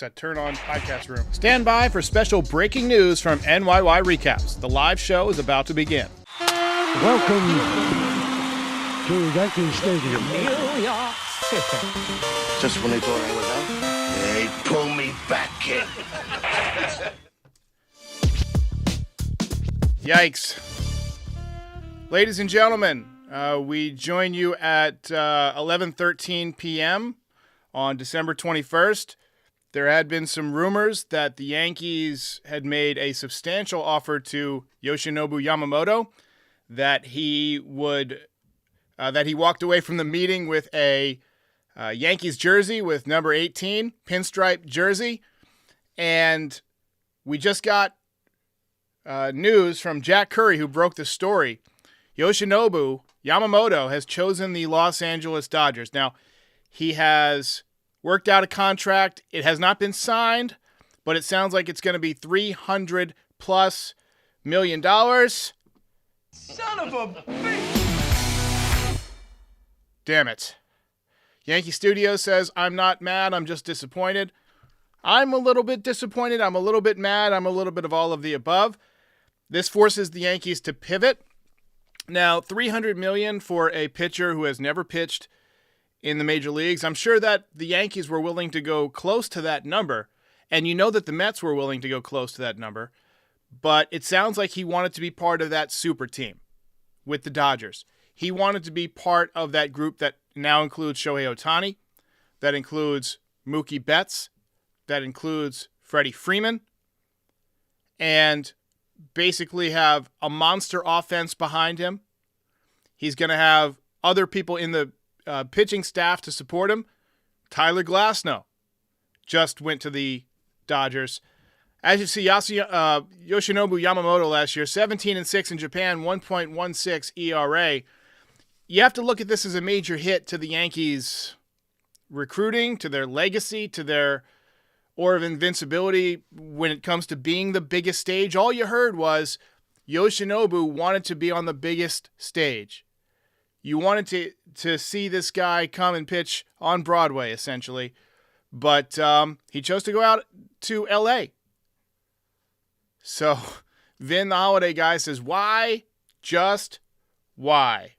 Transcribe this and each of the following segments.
At Turn On Podcast Room. Stand by for special breaking news from NYY Recaps. The live show is about to begin. Welcome to Yankee Stadium. New York City. Just when they thought I was out, they pull me back in. Yikes. Ladies and gentlemen, we join you at 11:13 p.m. on December 21st. There had been some rumors that the Yankees had made a substantial offer to Yoshinobu Yamamoto, that he walked away from the meeting with a Yankees jersey with number 18, pinstripe jersey, and we just got news from Jack Curry, who broke the story. Yoshinobu Yamamoto has chosen the Los Angeles Dodgers. Now, he has worked out a contract. It has not been signed, but it sounds like it's going to be $300+ million. Son of a bitch! Damn it. Yankee Studio says, I'm not mad, I'm just disappointed. I'm a little bit disappointed, I'm a little bit mad, I'm a little bit of all of the above. This forces the Yankees to pivot. Now, $300 million for a pitcher who has never pitched in the major leagues. I'm sure that the Yankees were willing to go close to that number, and you know that the Mets were willing to go close to that number, but it sounds like he wanted to be part of that super team with the Dodgers. He wanted to be part of that group that now includes Shohei Otani, that includes Mookie Betts, that includes Freddie Freeman, and basically have a monster offense behind him. He's going to have other people in the pitching staff to support him. Tyler Glasnow just went to the Dodgers. As you see, Yoshinobu Yamamoto last year, 17-6 in Japan, 1.16 ERA. You have to look at this as a major hit to the Yankees' recruiting, to their legacy, to their aura of invincibility when it comes to being the biggest stage. All you heard was Yoshinobu wanted to be on the biggest stage. You wanted to see this guy come and pitch on Broadway, essentially. But he chose to go out to L.A. So Vin, the holiday guy, says, why? Just why?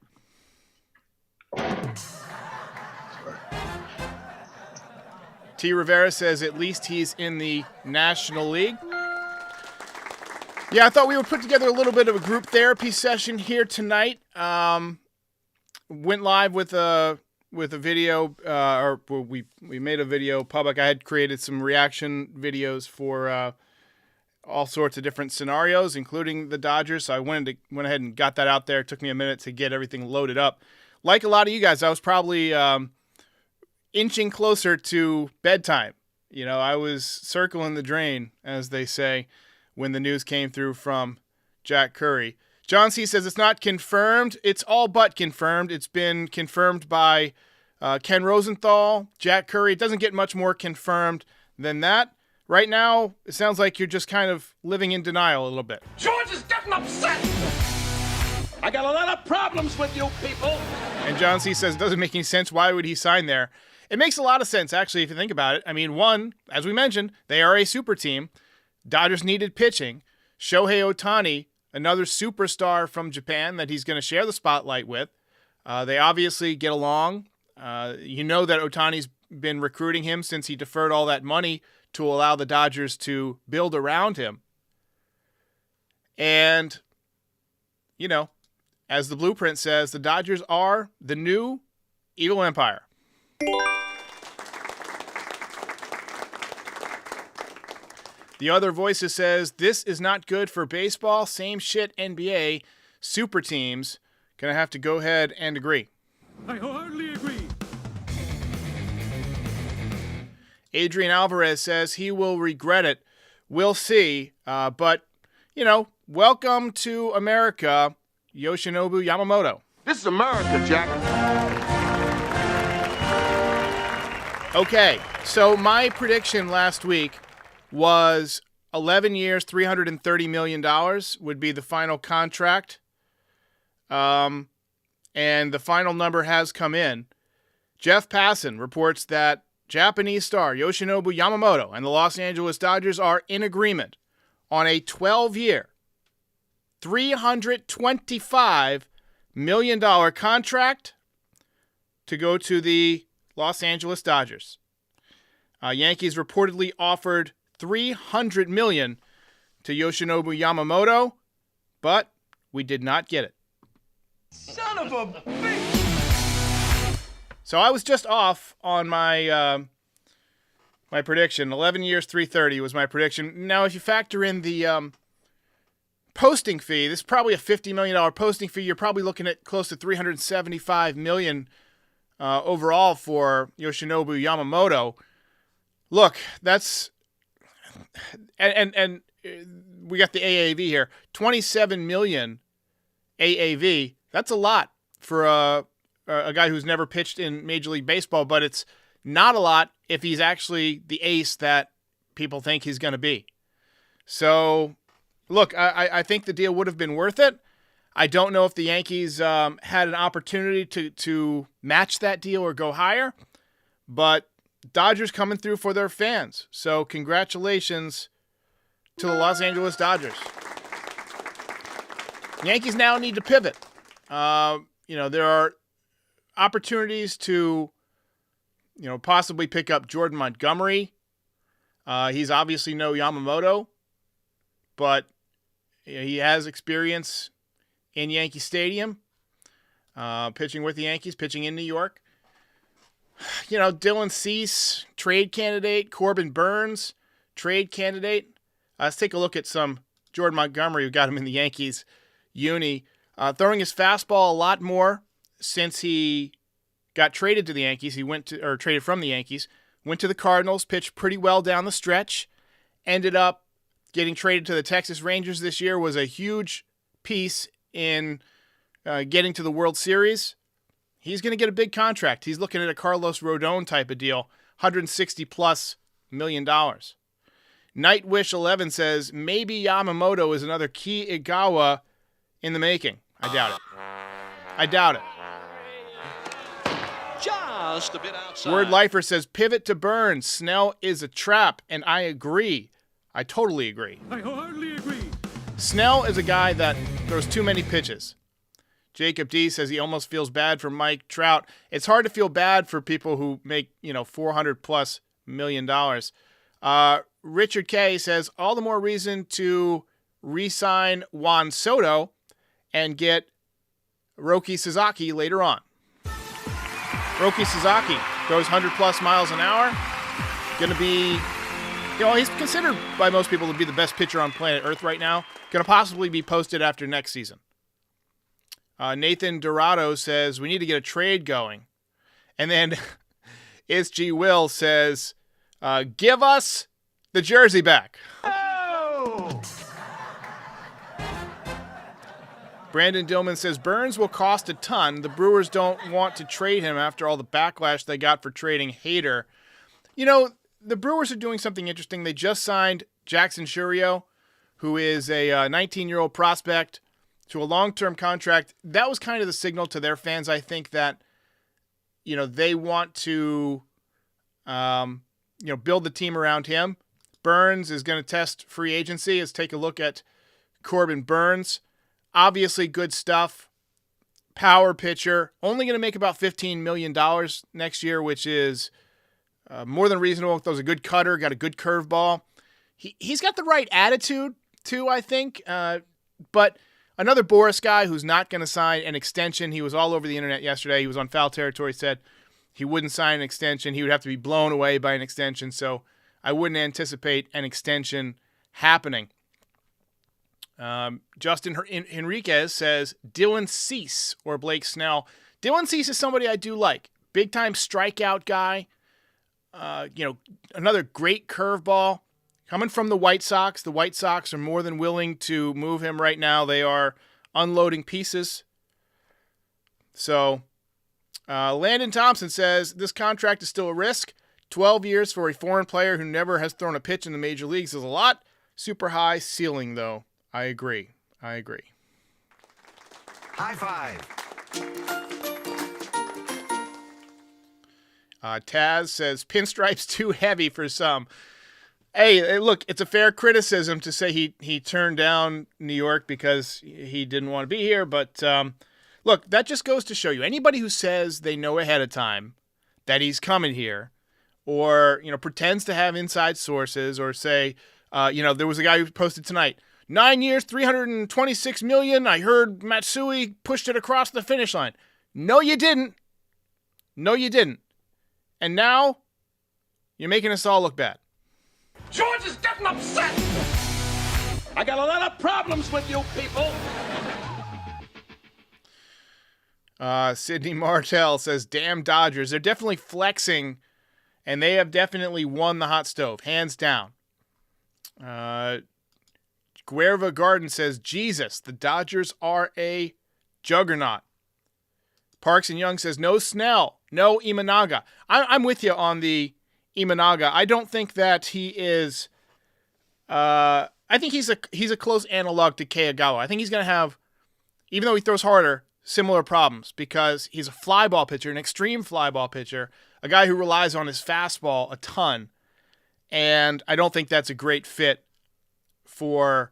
T. Rivera says, at least he's in the National League. Yeah, I thought we would put together a little bit of a group therapy session here tonight. Went live with a video, we made a video public. I had created some reaction videos for all sorts of different scenarios, including the Dodgers. So I went ahead and got that out there. It took me a minute to get everything loaded up. Like a lot of you guys, I was probably inching closer to bedtime. You know, I was circling the drain, as they say, when the news came through from Jack Curry. John C. says it's not confirmed. It's all but confirmed. It's been confirmed by Ken Rosenthal, Jack Curry. It doesn't get much more confirmed than that. Right now, it sounds like you're just kind of living in denial a little bit. George is getting upset! I got a lot of problems with you people! And John C. says it doesn't make any sense. Why would he sign there? It makes a lot of sense, actually, if you think about it. I mean, one, as we mentioned, they are a super team. Dodgers needed pitching. Shohei Otani, another superstar from Japan that he's going to share the spotlight with. They obviously get along. You know that Otani's been recruiting him since he deferred all that money to allow the Dodgers to build around him. And, you know, as the blueprint says, the Dodgers are the new evil empire. The other voices says, this is not good for baseball. Same shit, NBA. Super teams. Gonna have to go ahead and agree. I hardly agree. Adrian Alvarez says he will regret it. We'll see. But, you know, welcome to America, Yoshinobu Yamamoto. This is America, Jack. Okay, so my prediction last week was 11 years, $330 million would be the final contract. And the final number has come in. Jeff Passen reports that Japanese star Yoshinobu Yamamoto and the Los Angeles Dodgers are in agreement on a 12-year, $325 million contract to go to the Los Angeles Dodgers. Yankees reportedly offered $300 million to Yoshinobu Yamamoto, but we did not get it. Son of a bitch! So I was just off on my my prediction. 11 years, 330 was my prediction. Now, if you factor in the posting fee, this is probably a $50 million posting fee. You're probably looking at close to $375 million overall for Yoshinobu Yamamoto. Look, that's and we got the AAV here, $27 million AAV. That's a lot for a guy who's never pitched in Major League Baseball, but it's not a lot if he's actually the ace that people think he's going to be. So, look, I think the deal would have been worth it. I don't know if the Yankees had an opportunity to match that deal or go higher, but Dodgers coming through for their fans. So congratulations to the Los Angeles Dodgers. Yankees now need to pivot. There are opportunities to, possibly pick up Jordan Montgomery. He's obviously no Yamamoto, but he has experience in Yankee Stadium, pitching with the Yankees, pitching in New York. Dylan Cease, trade candidate. Corbin Burns, trade candidate. Let's take a look at some Jordan Montgomery, who got him in the Yankees uni. Throwing his fastball a lot more since he got traded to the Yankees. He traded from the Yankees, went to the Cardinals, pitched pretty well down the stretch, ended up getting traded to the Texas Rangers this year, was a huge piece in getting to the World Series. He's going to get a big contract. He's looking at a Carlos Rodon type of deal, $160+ million. Nightwish 11 says, maybe Yamamoto is another Ki Igawa in the making. I doubt it. Just a bit outside. Word Lifer says, pivot to Burns. Snell is a trap, and I agree. I totally agree. I wholeheartedly agree. Snell is a guy that throws too many pitches. Jacob D says he almost feels bad for Mike Trout. It's hard to feel bad for people who make, $400+ million. Richard K says, all the more reason to re-sign Juan Soto and get Roki Sasaki later on. Roki Sasaki goes 100+ miles an hour. Going to be, he's considered by most people to be the best pitcher on planet Earth right now. Going to possibly be posted after next season. Nathan Dorado says, we need to get a trade going. And then SG Will says, give us the jersey back. Oh! Brandon Dillman says, Burns will cost a ton. The Brewers don't want to trade him after all the backlash they got for trading Hader. The Brewers are doing something interesting. They just signed Jackson Chourio, who is a 19-year-old prospect, to a long-term contract. That was kind of the signal to their fans, I think, that, they want to, build the team around him. Burns is going to test free agency. Let's take a look at Corbin Burns. Obviously good stuff. Power pitcher. Only going to make about $15 million next year, which is more than reasonable. Throws a good cutter, got a good curveball. He's got the right attitude, too, I think. But another Boris guy who's not going to sign an extension. He was all over the internet yesterday. He was on Foul Territory, said he wouldn't sign an extension. He would have to be blown away by an extension. So I wouldn't anticipate an extension happening. Justin Henriquez says Dylan Cease or Blake Snell. Dylan Cease is somebody I do like. Big-time strikeout guy. Another great curveball. Coming from the White Sox. The White Sox are more than willing to move him right now. They are unloading pieces. So, Landon Thompson says, this contract is still a risk. 12 years for a foreign player who never has thrown a pitch in the major leagues is a lot. Super high ceiling, though. I agree. High five. Taz says, pinstripes too heavy for some. Hey, look, it's a fair criticism to say he turned down New York because he didn't want to be here. But look, that just goes to show you, anybody who says they know ahead of time that he's coming here, or pretends to have inside sources, or say, there was a guy who posted tonight, 9 years, $326 million. I heard Matsui pushed it across the finish line. No, you didn't. No, you didn't. And now you're making us all look bad. George is getting upset. I got a lot of problems with you people. Sidney Martell says, damn Dodgers. They're definitely flexing, and they have definitely won the hot stove, hands down. Guerva Garden says, Jesus, the Dodgers are a juggernaut. Parks and Young says, no Snell, no Imanaga. I'm with you on the Imanaga. I don't think that he is. I think he's a close analog to Keiagawa. I think he's going to have, even though he throws harder, similar problems, because he's a fly ball pitcher, an extreme fly ball pitcher, a guy who relies on his fastball a ton, and I don't think that's a great fit for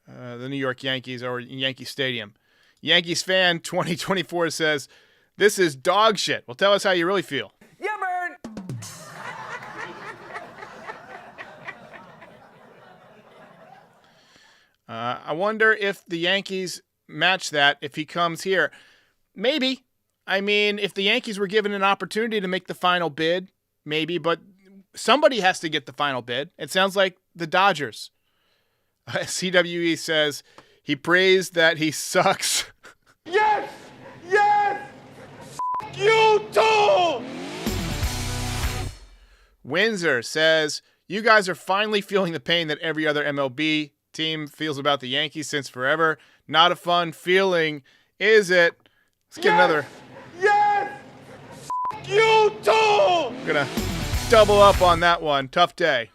the New York Yankees or Yankee Stadium. Yankees fan 2024 says, this is dog shit. Well, tell us how you really feel. You burn. I wonder if the Yankees match that if he comes here. Maybe. I mean, if the Yankees were given an opportunity to make the final bid, maybe, but somebody has to get the final bid. It sounds like the Dodgers. CWE says he praised that he sucks. Yes! Yes! F*** you too! Windsor says, you guys are finally feeling the pain that every other MLB team feels about the Yankees since forever. Not a fun feeling, is it? Let's get another. Yes! F*** you too! I'm going to double up on that one. Tough day.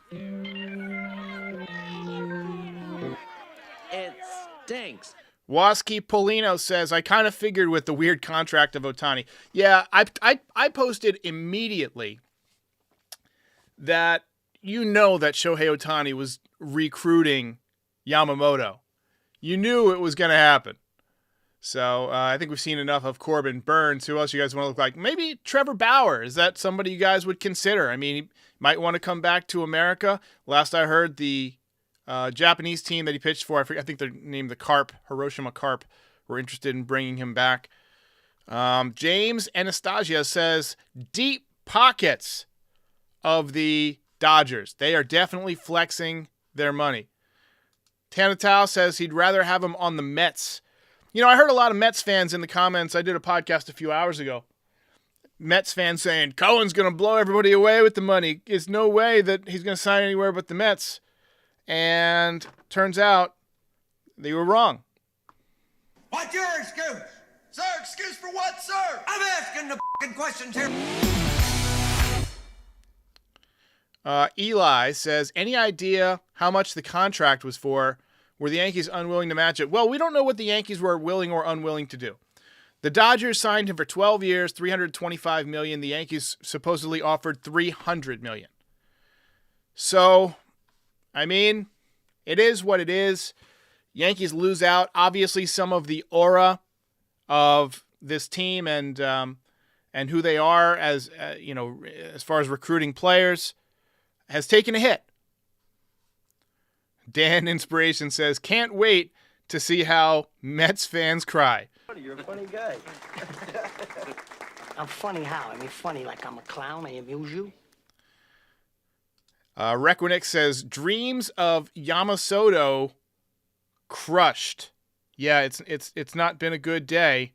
It stinks. Wasky Polino says, I kind of figured with the weird contract of Otani. Yeah, I posted immediately that that Shohei Otani was recruiting Yamamoto. You knew it was going to happen. So I think we've seen enough of Corbin Burns. Who else you guys want to look like? Maybe Trevor Bauer. Is that somebody you guys would consider? I mean, he might want to come back to America. Last I heard, the Japanese team that he pitched for, I think they're named the Carp, Hiroshima Carp, were interested in bringing him back. James Anastasia says, deep pockets of the Dodgers. They are definitely flexing their money. Tanatao says he'd rather have him on the Mets. I heard a lot of Mets fans in the comments. I did a podcast a few hours ago. Mets fans saying, Cohen's going to blow everybody away with the money. There's no way that he's going to sign anywhere but the Mets. And turns out they were wrong. What's your excuse? Sir, excuse for what, sir? I'm asking the f***ing questions here. Eli says, any idea how much the contract was for? Were the Yankees unwilling to match it? Well, we don't know what the Yankees were willing or unwilling to do. The Dodgers signed him for 12 years, $325 million. The Yankees supposedly offered $300 million. So, I mean, it is what it is. Yankees lose out. Obviously, some of the aura of this team and who they are as as far as recruiting players has taken a hit. Dan Inspiration says, can't wait to see how Mets fans cry. You're a funny guy. I'm funny how? I mean, funny like I'm a clown. I amuse you. Requinick says, dreams of Yamamoto crushed. Yeah, it's not been a good day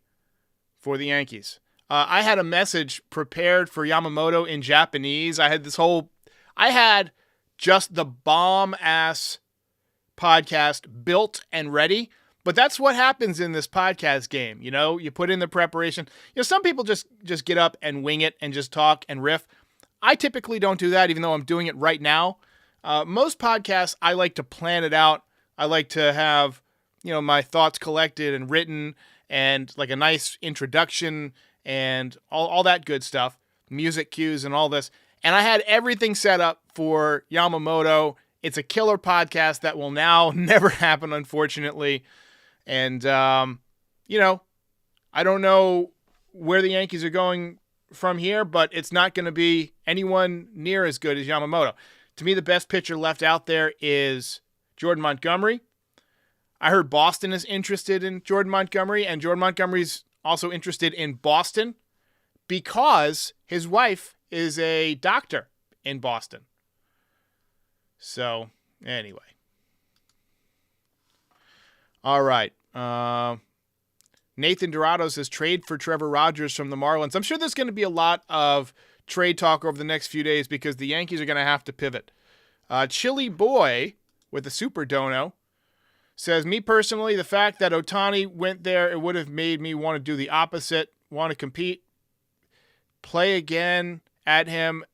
for the Yankees. I had a message prepared for Yamamoto in Japanese. I had just the bomb-ass podcast built and ready. But that's what happens in this podcast game. You put in the preparation. Some people just get up and wing it and just talk and riff. I typically don't do that, even though I'm doing it right now. Most podcasts, I like to plan it out. I like to have, my thoughts collected and written and like a nice introduction and all that good stuff. music cues and all this. And I had everything set up for Yamamoto. It's a killer podcast that will now never happen, unfortunately. And, you know, I don't know where the Yankees are going from here, but it's not going to be anyone near as good as Yamamoto. To me, the best pitcher left out there is Jordan Montgomery. I heard Boston is interested in Jordan Montgomery, and Jordan Montgomery's also interested in Boston because his wife is a doctor in Boston. So, anyway. All right. Nathan Dorado says trade for Trevor Rogers from the Marlins. I'm sure there's going to be a lot of trade talk over the next few days because the Yankees are going to have to pivot. Chili Boy with a super dono says, me personally, the fact that Otani went there, it would have made me want to do the opposite, want to compete, play again at him,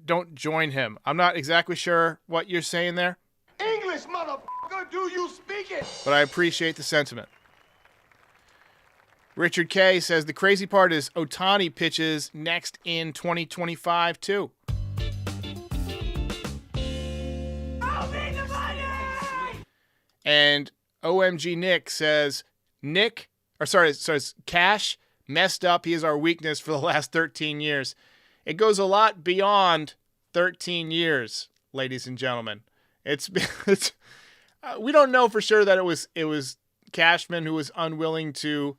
don't join him. I'm not exactly sure what you're saying there. English, motherfucker, do you speak it? But I appreciate the sentiment. Richard K. says, the crazy part is Otani pitches next in 2025 too. And OMG Nick says, Cash messed up. He is our weakness for the last 13 years. It goes a lot beyond 13 years, ladies and gentlemen. It's we don't know for sure that it was Cashman who was unwilling to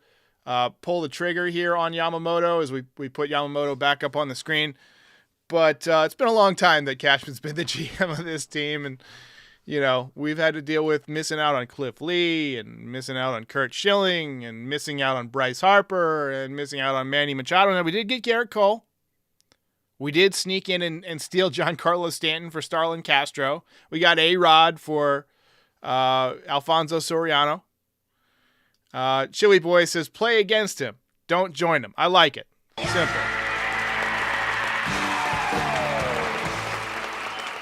pull the trigger here on Yamamoto as we put Yamamoto back up on the screen. But it's been a long time that Cashman's been the GM of this team, and you know, we've had to deal with missing out on Cliff Lee and missing out on Kurt Schilling and missing out on Bryce Harper and missing out on Manny Machado. And we did get Garrett Cole. We did sneak in and steal Giancarlo Stanton for Starlin Castro. We got A-Rod for Alfonso Soriano. Chili Boy says, play against him. Don't join him. I like it. Simple.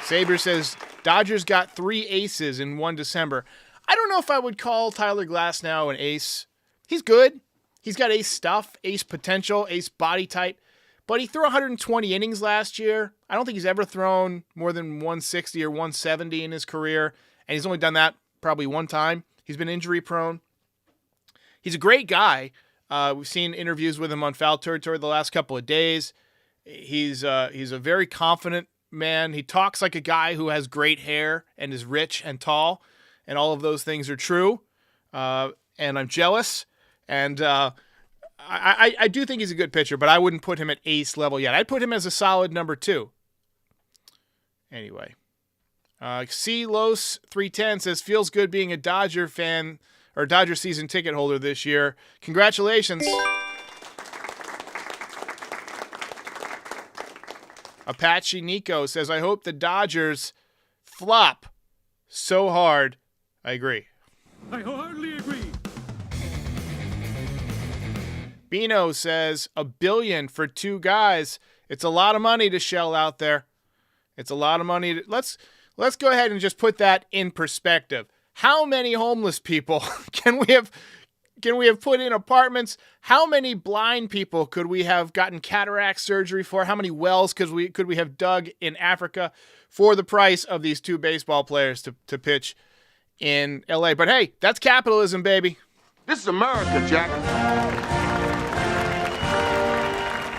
Saber says, Dodgers got 3 aces in one December. I don't know if I would call Tyler Glasnow an ace. He's good. He's got ace stuff, ace potential, ace body type. But he threw 120 innings last year. I don't think he's ever thrown more than 160 or 170 in his career. And he's only done that probably one time. He's been injury prone. He's a great guy. We've seen interviews with him on Foul Territory the last couple of days. He's a very confident man. He talks like a guy who has great hair and is rich and tall, and all of those things are true. And I'm jealous. And I do think he's a good pitcher, but I wouldn't put him at ace level yet. I'd put him as a solid number 2. Anyway, C-Los 310 says, feels good being a Dodger fan or Dodger season ticket holder this year. Congratulations. Apache Nico says, I hope the Dodgers flop so hard. I agree. I wholeheartedly agree. Bino says, $1 billion for 2 guys. It's a lot of money to shell out there. It's a lot of money. Let's go ahead and just put that in perspective. How many homeless people can we have put in apartments? How many blind people could we have gotten cataract surgery for? How many wells could we have dug in Africa for the price of these 2 baseball players to pitch in LA? But hey, that's capitalism, baby. This is America, Jack.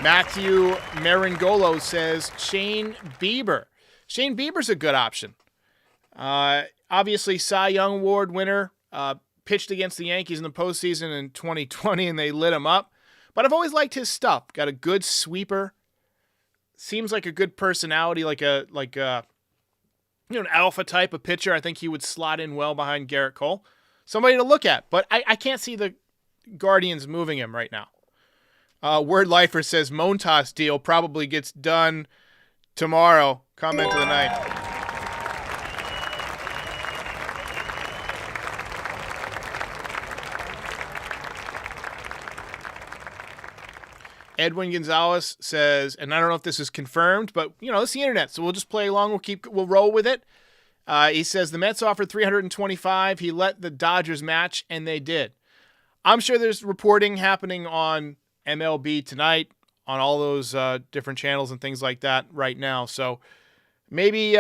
Matthew Marangolo says Shane Bieber. Shane Bieber's a good option. Obviously, Cy Young Award winner, pitched against the Yankees in the postseason in 2020, and they lit him up. But I've always liked his stuff. Got a good sweeper. Seems like a good personality, like an alpha type of pitcher. I think he would slot in well behind Garrett Cole. Somebody to look at, but I can't see the Guardians moving him right now. Word Lifer says Montas deal probably gets done tomorrow. Comment of the night. Edwin Gonzalez says, and I don't know if this is confirmed, but it's the internet, so we'll just play along. We'll roll with it. He says the Mets offered $325. He let the Dodgers match, and they did. I'm sure there's reporting happening on MLB Tonight, all those different channels and things like that right now. So maybe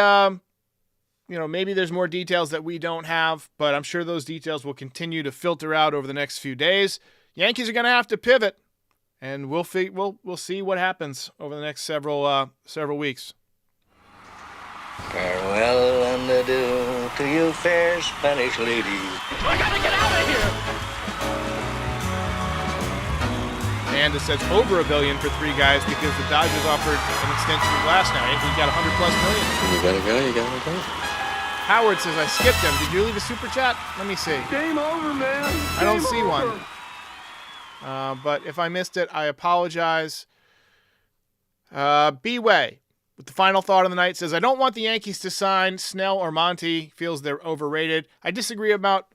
maybe there's more details that we don't have, but I'm sure those details will continue to filter out over the next few days. Yankees are going to have to pivot, and we'll see what happens over the next several weeks. Farewell and adieu to you fair Spanish ladies. I gotta get out of here! Amanda says over $1 billion for 3 guys because the Dodgers offered an extension of last night. Yankees got $100+ million. You gotta go. Howard says, I skipped him. Did you leave a super chat? Let me see. Game over, man. I don't see one. But if I missed it, I apologize. B-Way, with the final thought of the night, says, I don't want the Yankees to sign Snell or Monty. Feels they're overrated. I disagree about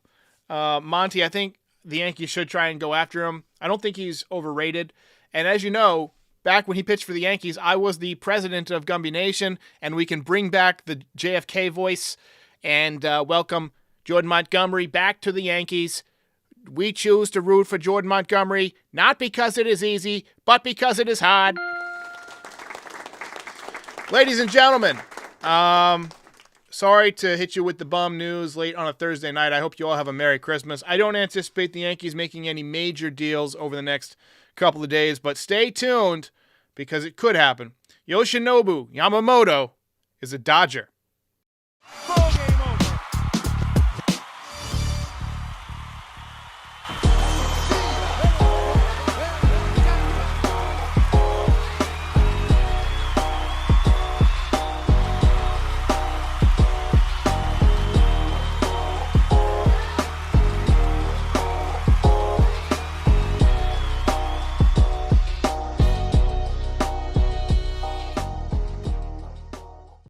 Monty. I think the Yankees should try and go after him. I don't think he's overrated. And as you know, back when he pitched for the Yankees, I was the president of Gumby Nation, and we can bring back the JFK voice and welcome Jordan Montgomery back to the Yankees. We choose to root for Jordan Montgomery, not because it is easy, but because it is hard. Ladies and gentlemen, sorry to hit you with the bum news late on a Thursday night. I hope you all have a Merry Christmas. I don't anticipate the Yankees making any major deals over the next couple of days, but stay tuned because it could happen. Yoshinobu Yamamoto is a Dodger.